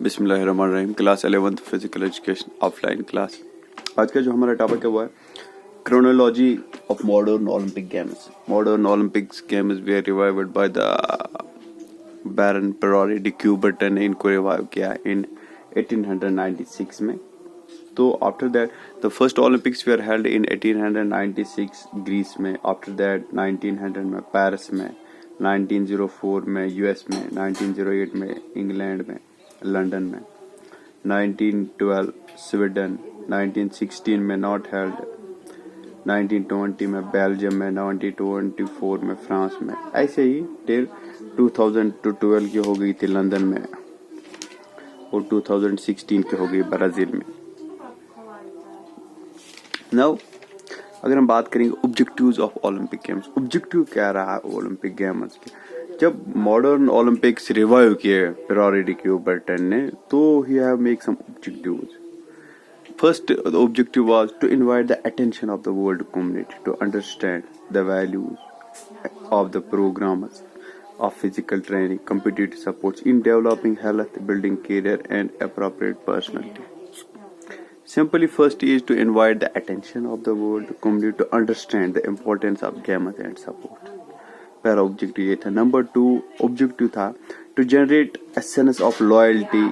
बिस्मिल्लाहिर्रहमानिर्रहीम। Class 11th physical education offline class. आज का जो हमारा टॉपिक है वो है chronology of modern Olympic games. Modern Olympics games were revived by the Baron Pierre de Coubertin ने इनको रिवाइव किया इन 1896 में। तो after that the first Olympics were held in 1896 Greece में, आफ्टर दैट 1900 में पेरिस में, 1904 में यूएस में, 1908 में इंग्लैंड में लंदन में, 1912 स्वीडन, 1916 में नॉट हेल्ड, 1920 में बेल्जियम में, 1924 में फ्रांस में, ऐसे ही टिल 2012 की हो गई थी लंदन में और 2016 की हो गई ब्राजील में। नाउ अगर हम बात करेंगे objectives of Olympic games, objective क्या रहा है ओलंपिक गेम्स के। जब मॉडर्न ओलंपिक्स रिवाइव किए पेरोरी डी क्यूबर्टन ने, तो he have make some objectives. First, the objective was to invite the attention of the world community to understand the values of the programs of physical training, competitive sports in developing health, building career and appropriate personality. Simply, first is to invite the attention of the world community to understand the importance of games and sport. पहला objective ये था। Number 2 objective था to generate a sense of loyalty,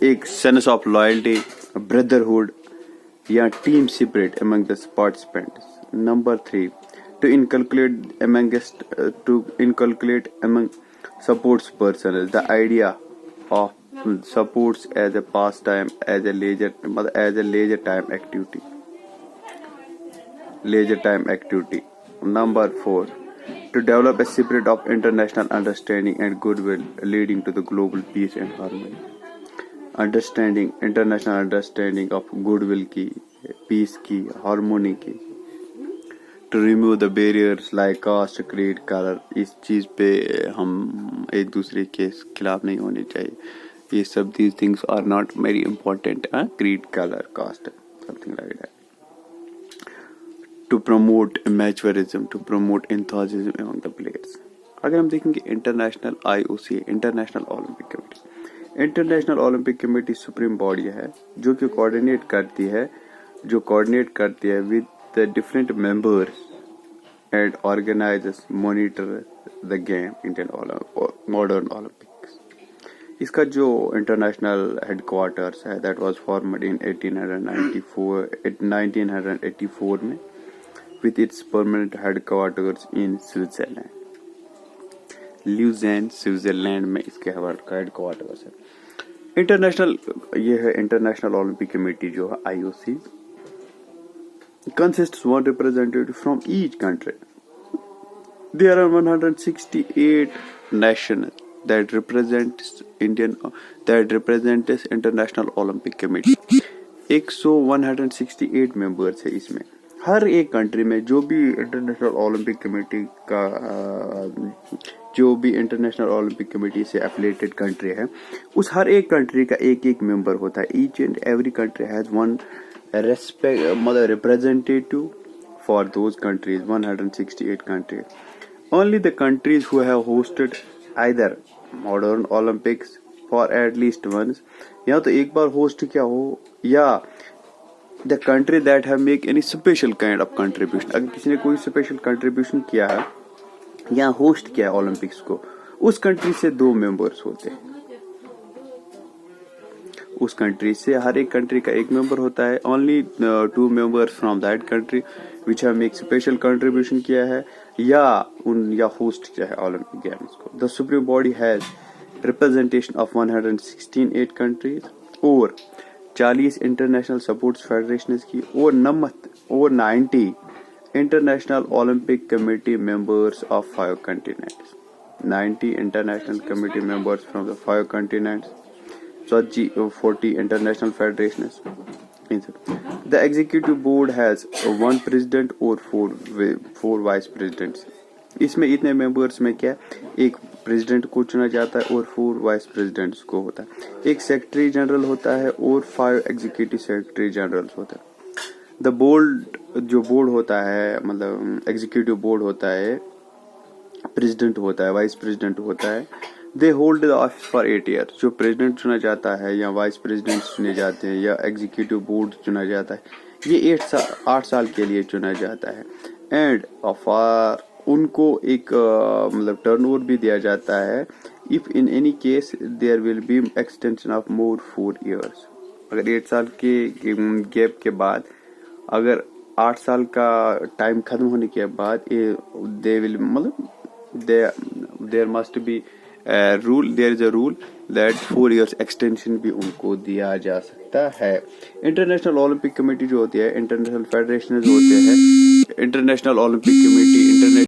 एक sense of loyalty, brotherhood या team spirit among the participants. Number 3 to inculcate among sports person the idea of sports as a pastime, as a leisure time activity. Number 4 to develop a spirit of international understanding and goodwill leading to the global peace and harmony. International understanding of goodwill की, peace की, harmony की। To remove the barriers like caste, creed, color, इस चीज पे हम एक दूसरे के खिलाफ नहीं होने चाहिए। ये सब these things are not very important, creed, color, caste, something like that. To promote amateurism, to promote enthusiasm among the players. अगर हम देखेंगे international IOC, international Olympic committee. International Olympic committee supreme body है जो कि coordinate करती है with the different members and organisers monitor the game Indian modern Olympics. इसका जो इंटरनेशनल हेडक्वार्टर्स है दैट वाज फॉर्मड इन 1984 में with its permanent headquarters in Switzerland. Lausanne Switzerland में इसके हेडक्वार्टर्स है। इंटरनेशनल ओलंपिक कमेटी जो है IOC consists one representative from each country. There are 168 nations that represents International Olympic Committee. 168 members है इसमें। हर एक country में जो भी इंटरनेशनल ओलंपिक कमेटी से एफिलिएटेड कंट्री है, उस हर एक कंट्री का एक मेंबर होता है। Each and every country has one representative for those countries, 168 countries. Only the countries who have hosted either modern Olympics for at least once, या तो एक बार होस्ट किया हो, या the country that have make any special kind of contribution. अगर किसी ने कोई स्पेशल कंट्रीब्यूशन किया है या होस्ट किया है ओलंपिक्स को, उस कंट्री से 2 मेंबर्स होते हैं। उस कंट्री से हर एक कंट्री का एक मेंबर होता है। Only 2 members from that country which have make special contribution किया है या होस्ट किया है ओलंपिक गेम्स को। The supreme body has representation of 168 countries और 40 इंटरनेशनल स्पोर्ट्स फेडरेशन की और 90 international Olympic committee members of 5 continents. 90 international committee members from the 5 continents, 40 international federations. The executive board has 1 president और 4 vice presidents. इसमें इतने members में क्या, एक president को चुना जाता है और 4 वाइस प्रेसिडेंट्स को होता है, एक सेक्रेटरी जनरल होता है और 5 एग्जीक्यूटिव सेक्रेटरी जनरल्स होता है। द बोर्ड होता है, मतलब एग्जीक्यूटिव बोर्ड होता है, प्रेसिडेंट होता है, वाइस प्रेसिडेंट होता है, they hold the office for 8 year. जो प्रेसिडेंट चुना जाता है या वाइस प्रेसिडेंट चुने जाते हैं या एग्जीक्यूटिव बोर्ड चुना जाता है, ये 8 साल के लिए चुना जाता है। एंड फॉर उनको एक मतलब टर्नओवर भी दिया जाता है if in any case there will be extension of more 4 years. अगर 8 साल के गैप के बाद, अगर 8 साल का टाइम खत्म होने के बाद दे विल मतलब there must be rule, there is a rule that 4 years extension भी उनको दिया जा सकता है। इंटरनेशनल ओलंपिक कमेटी जो होती है, इंटरनेशनल फेडरेशन जो होते हैं, इंटरनेशनल ओलंपिक कमेटी, इंटरनेशनल